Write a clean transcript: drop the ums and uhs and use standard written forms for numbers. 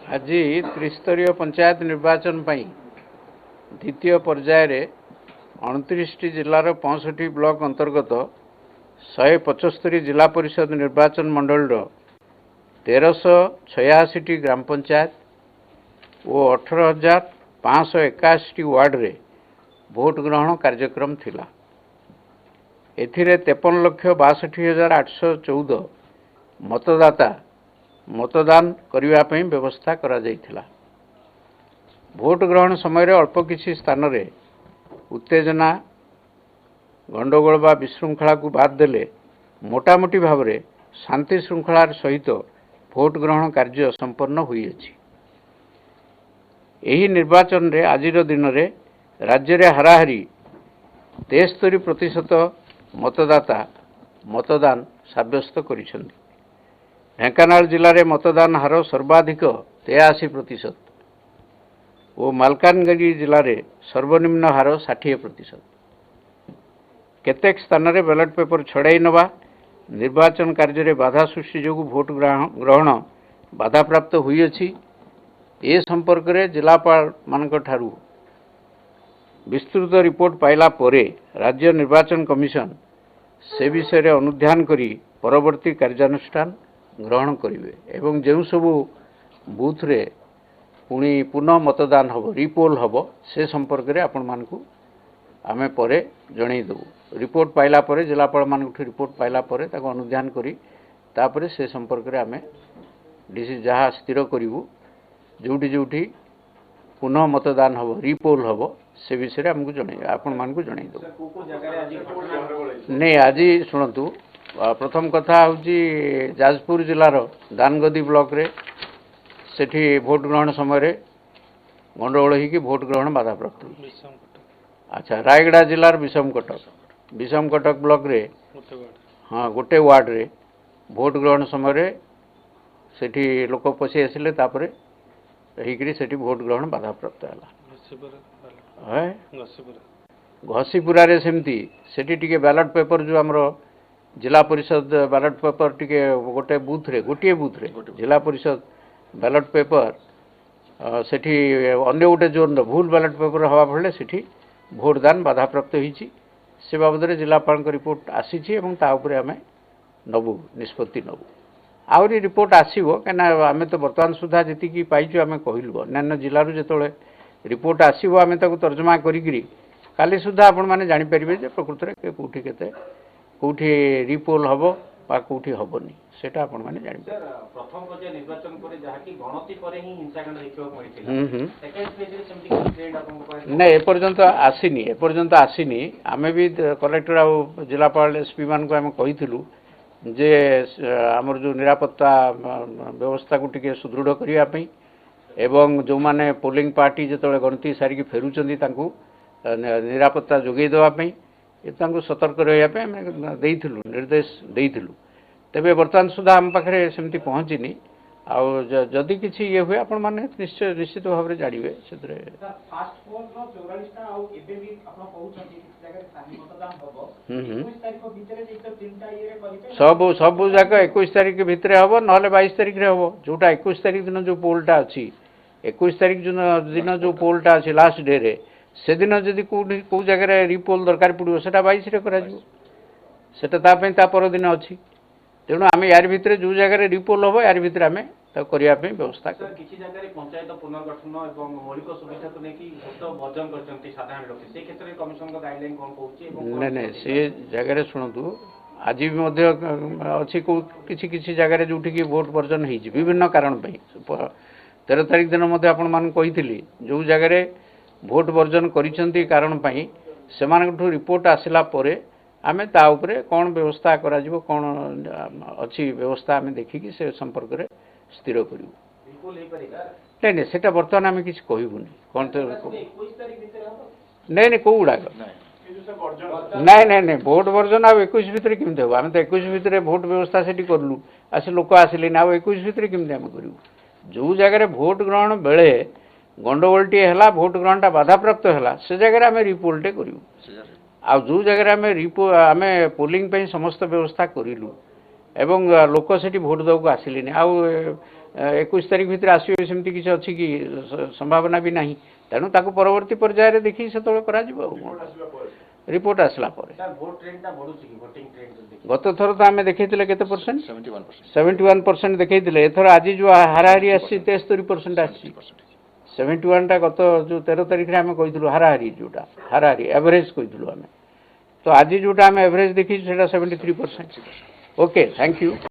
आज त्रिस्तरीय पंचायत निर्वाचन पर द्वितीय पर्यायर 29 जिलार 65 ब्लॉक अंतर्गत 175 जिला परिषद निर्वाचन मंडल 1386 ग्राम पंचायत और 18,581 वार्ड रे भोट ग्रहण कार्यक्रम थिला। एथिरे 53,62,814 मतदाता मतदान करने पर व्यवस्था करा जाइथिला। भोट ग्रहण समय अल्प किसी स्थान रे उत्तेजना गंडगोल बा विशृंखला को बाद देले मोटामोटी भाव में शांति श्रृंखलार सहित भोट ग्रहण कार्य संपन्न हुई अछि। एही निर्वाचन रे आजिर दिन रे राज्य रे हाराहारी 73% मतदाता मतदान साब्यस्त करिसेंति। ढेंकानाल जिले में मतदान हार सर्वाधिक 83% और मालकानगिरी जिले में सर्वनिम्न हार 60%। केतेक स्थान रे बैलेट पेपर छड़ाई नवा निर्वाचन कार्य रे बाधा सृष्टि जो भोट ग्रहण बाधा प्राप्त हुई अछि। ए संपर्क रे जिलापाल मानक ठारू विस्तृत रिपोर्ट पाइला परे राज्य निर्वाचन कमिशन से विषय रे अनुध्यान करी परवर्ती कार्यानुष्ठान ग्रहण करिवे एवं जो सबू बूथ रे पुणी पुनः मतदान हब रिपोल हब से संपर्क रे आपण मानकु आमे परे जणै देबु। रिपोर्ट पाइला परे जिलापाल मानकु रिपोर्ट पाइला परे ताको अनुध्यान करी तापरे से संपर्क रे आमे डिसी जहाँ स्थिर करिवु जोटी जोटी पुनः मतदान हब रिपोल हब से विषय आमको जणै आपण मानकु जणै देबु। नहीं आज शुणु प्रथम कथा हूँ जाजपुर जिलार दानगदी ब्लॉक रे सेठी भोट ग्रहण समय रे गंडगोल होगी भोट ग्रहण बाधा प्राप्त हुई। अच्छा रायगड़ा जिलार विषम कटक ब्लॉक रे हाँ गोटे वार्ड रे भोट ग्रहण समय रे सेठी लोक पशि आसिले तापरे रहीकरी सेठी भोट ग्रहण बाधा प्राप्त है। घसीपुरा रे सेमती सेठी टिके बैलेट पेपर जो हमरो जिला परिषद बैलेट पेपर टिके गोटे बूथ रे जिला परिषद बैलेट पेपर सेठी अन्य गोटे जोन भूल बैलेट पेपर हवा फले सेठी भोटदान बाधा प्राप्त होईची। से बाबद रे जिलापाल रिपोर्ट आसीची एवं ता उपरे आमे नबु निष्पत्ति नबु आउरी रिपोर्ट आसीबो केना आमे तो वर्तमान सुधा जति की पाइछु आमे कहिलबो अन्य जिल्ला रु जेतोले रिपोर्ट आसीबो आमे ताको तर्जमा करिगिरी काली सुधा आपण माने जानि परिबे जे प्रकृति रे के कोठी केते कोठी रिपोल हबो बा कोठी हबोनी सेटा आपण माने जानि सर प्रथम पर्याय निर्वाचन करे जहा की गणति करे ही हिंसाकांड देखियो पड़िथिला सेकेंड फेज रे सेमती ट्रेंड आपण को नै ए पर्यंत आसीनी आमे भी कलेक्टर आ जिलापाल एसपी मान को हम कहिथिलु जे आमर जो निरापत्ता व्यवस्था को टिके सुदृढ़ करिया पई एवं जो माने पोलिंग पार्टी जेतोले गणति सारी की फेरुचंदी तांकू निरापत्ता जोगै देवा पई एतांकू सतर्क रहिया पे हम देइथिलु निर्देश देइथिलु। तेबे वर्तमान सुधा हम पाखरे सेमती पहुंचीनी आ जदि किछि ये हुए आपण माने निश्चित भाव रे जानिबे सेतरे फास्ट पोल नो 44 टा आ एबे भी आपण कहउछंती कि जगह स्थानीय मतदान हबो 21 तारिख भितरे जे तो तीनटा ये रे करिते सब जगह 21 तारिख भितरे हबो नहले 22 तारिख रे हबो जोटा 21 तारिख दिन जो पोलटा अछि 21 तारिख दिन जो पोलटा अछि लास्ट डे रे से दिन जदि को जगह रिपोल दरकार पड़ो सेटा 22 रे करा जिवो सेटा ता पई ता पर दिन अछि तेणु आम यार भितर जो जगह रिपोल हम यार भितर आम करने व्यवस्था सर किसी जगह पंचायत पुनर्गठन और मौलिक सुविधा को लेकिन भोट वर्जन करछंती साधारण लोक से क्षेत्र में कमिशन का गाइडलाइन कोन कहउची नै से जगह शुणु आज भी मध्य अच्छी किसी किसी जगह जोटि की भोट वर्जन होती विभिन्न कारण 13 तारिख दिन मध्य आपण मान कही जो जगह भोट वर्जन करिसेंती कारण से रिपोर्ट आसिला परे आमे ता उपरे कौन व्यवस्था करा जिवो कौन अच्छी व्यवस्था आमे देखिकी से संपर्क रे स्थिर करिवो बिल्कुल हे परिका नै सेटा वर्तमान आमे किछ कहिबुनी कोन तो 21 तारिख भितर हम नै को उडा नै भोट वर्जन आ 21 भितर किमते हो आमे तो 21 भितर भोट व्यवस्था सेठी करलु आसे लोक आसिले ना 21 भितर किमते हम करिवो जो जगह भोट ग्रहण बेले गंडगोलटी हैला भोट ग्रहणटा बाधा प्राप्त हैला से जगह आमे रिपोलटे करिवो आ जो जगह आम पोलिंग समस्त व्यवस्था करूँ एवं लोक से भोट दवा आसिले 21 ତାରିଖ ଭିତରେ ଆସିବ ସେମିତି କିଛି ଅଛି କି ସମ୍ଭାବନା ବି ନାହିଁ ତେଣୁ ତାକୁ ପରବର୍ତ୍ତୀ ପର୍ଯ୍ୟାୟରେ ଦେଖି ସେତେବେଳେ କରାଯିବ ଆଉ ରିପୋର୍ଟ ଆସିଲା ପରେ ଗତ ଥର ତ ଆମେ ଦେଖେଇଥିଲେ କେତେ ପରସେଣ୍ଟ 71% ଦେଖେଇଥିଲେ ଏଥର ଆଜି ଯୋଉ ହାରାହାରି ଆସିଛି 73% ଆସିଛି 71ଟା ଗତ ଯୋଉ 13 ତାରିଖରେ ଆମେ କହିଥିଲୁ ହାରାହାରି ଏଭରେଜ କହିଥିଲୁ ଆମେ ତ ଆଜି ଯୋଉଟା ଆମେ ଏଭରେଜ ଦେଖିଛୁ ସେଟା 73%. Okay thank you